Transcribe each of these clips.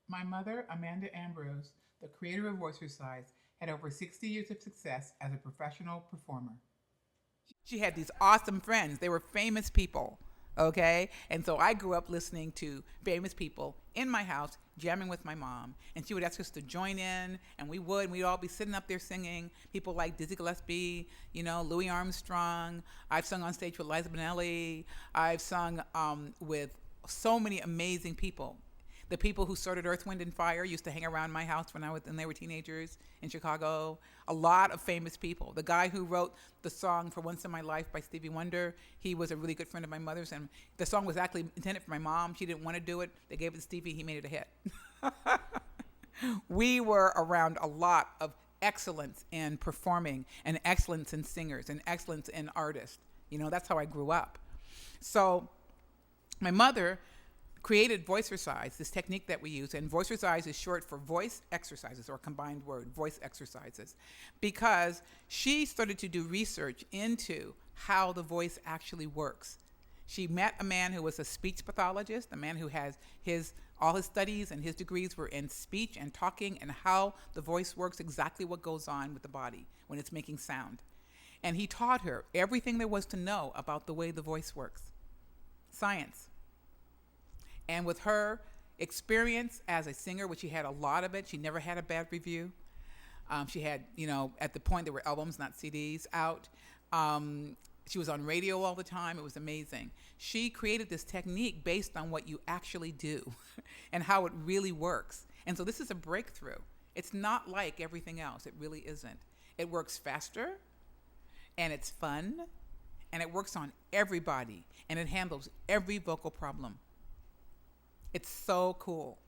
My mother, Amanda Ambrose, the creator of Voice Resides, had over 60 years of success as a professional performer. She had these awesome friends. They were famous people, okay? And so I grew up listening to famous people in my house, jamming with my mom. And she would ask us to join in, and we would. And we'd all be sitting up there singing. People like Dizzy Gillespie, Louis Armstrong. I've sung on stage with Liza Minnelli. I've sung with so many amazing people. The people who started Earth, Wind, and Fire used to hang around my house when they were teenagers in Chicago. A lot of famous people. The guy who wrote the song for Once in My Life by Stevie Wonder, he was a really good friend of my mother's, and the song was actually intended for my mom. She didn't want to do it. They gave it to Stevie. He made it a hit. We were around a lot of excellence in performing and excellence in singers and excellence in artists. That's how I grew up. So my mother created Voice Resides, this technique that we use, and Voice Resides is short for voice exercises, or combined word, voice exercises, because she started to do research into how the voice actually works. She met a man who was a speech pathologist, a man who has all his studies and his degrees were in speech and talking and how the voice works, exactly what goes on with the body when it's making sound. And he taught her everything there was to know about the way the voice works. Science. And with her experience as a singer, which she had a lot of it, she never had a bad review. She had, at the point there were albums, not CDs, out. She was on radio all the time. It was amazing. She created this technique based on what you actually do and how it really works. And so this is a breakthrough. It's not like everything else. It really isn't. It works faster, and it's fun, and it works on everybody, and it handles every vocal problem. It's so cool.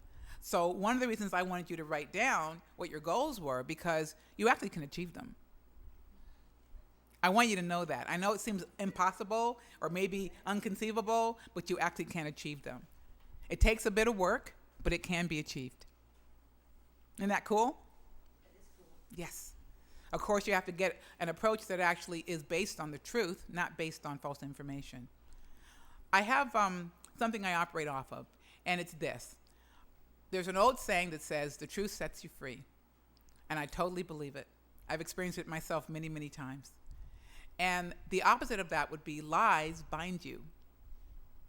So one of the reasons I wanted you to write down what your goals were, because you actually can achieve them. I want you to know that. I know it seems impossible or maybe unconceivable, but you actually can achieve them. It takes a bit of work, but it can be achieved. Isn't that cool? That is cool. Yes. Of course, you have to get an approach that actually is based on the truth, not based on false information. I have something I operate off of. And it's this. There's an old saying that says, the truth sets you free. And I totally believe it. I've experienced it myself many, many times. And the opposite of that would be lies bind you.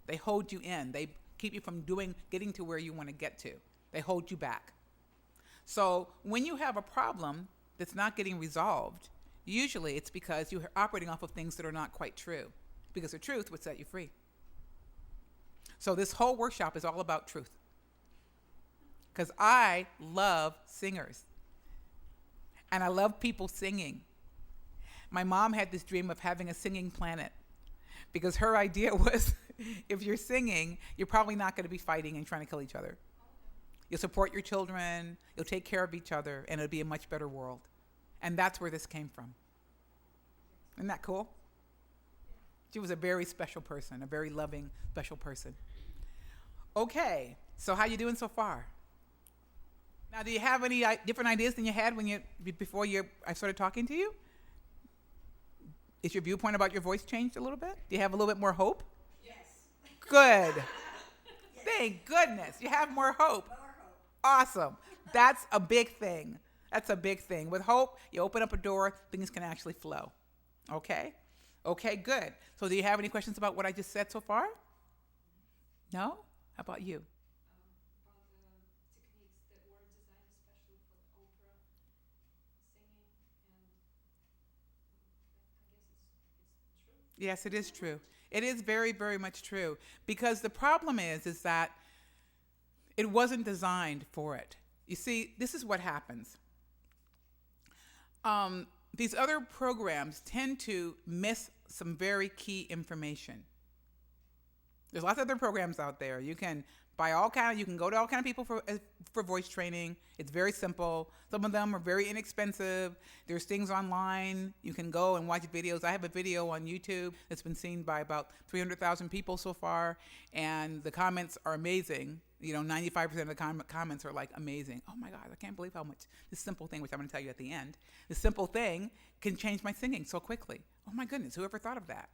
They hold you in. They keep you from getting to where you want to get to. They hold you back. So when you have a problem that's not getting resolved, usually it's because you're operating off of things that are not quite true. Because the truth would set you free. So this whole workshop is all about truth. Because I love singers. And I love people singing. My mom had this dream of having a singing planet. Because her idea was, if you're singing, you're probably not going to be fighting and trying to kill each other. You'll support your children, you'll take care of each other, and it'll be a much better world. And that's where this came from. Isn't that cool? She was a very special person, a very loving, special person. Okay, so how you doing so far? Now, do you have any different ideas than you had before I started talking to you? Is your viewpoint about your voice changed a little bit? Do you have a little bit more hope? Yes. Good. Yes. Thank goodness. You have more hope. More hope. Awesome. That's a big thing. That's a big thing. With hope, you open up a door, things can actually flow. Okay? Okay, good. So do you have any questions about what I just said so far? No? How about you? About techniques that were designed especially for opera singing, and I guess it's true. Yes, it is true. It is very, very much true. Because the problem is that it wasn't designed for it. You see, this is what happens. These other programs tend to miss some very key information. There's lots of other programs out there. You can you can go to all kind of people for voice training. It's very simple. Some of them are very inexpensive. There's things online. You can go and watch videos. I have a video on YouTube that's been seen by about 300,000 people so far, and the comments are amazing. 95% of the comments are like amazing. Oh my God, I can't believe how much this simple thing, which I'm going to tell you at the end, this simple thing can change my singing so quickly. Oh my goodness, whoever thought of that?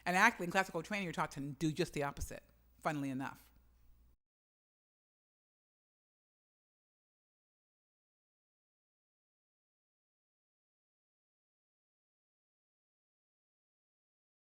And actually, in classical training, you're taught to do just the opposite, funnily enough.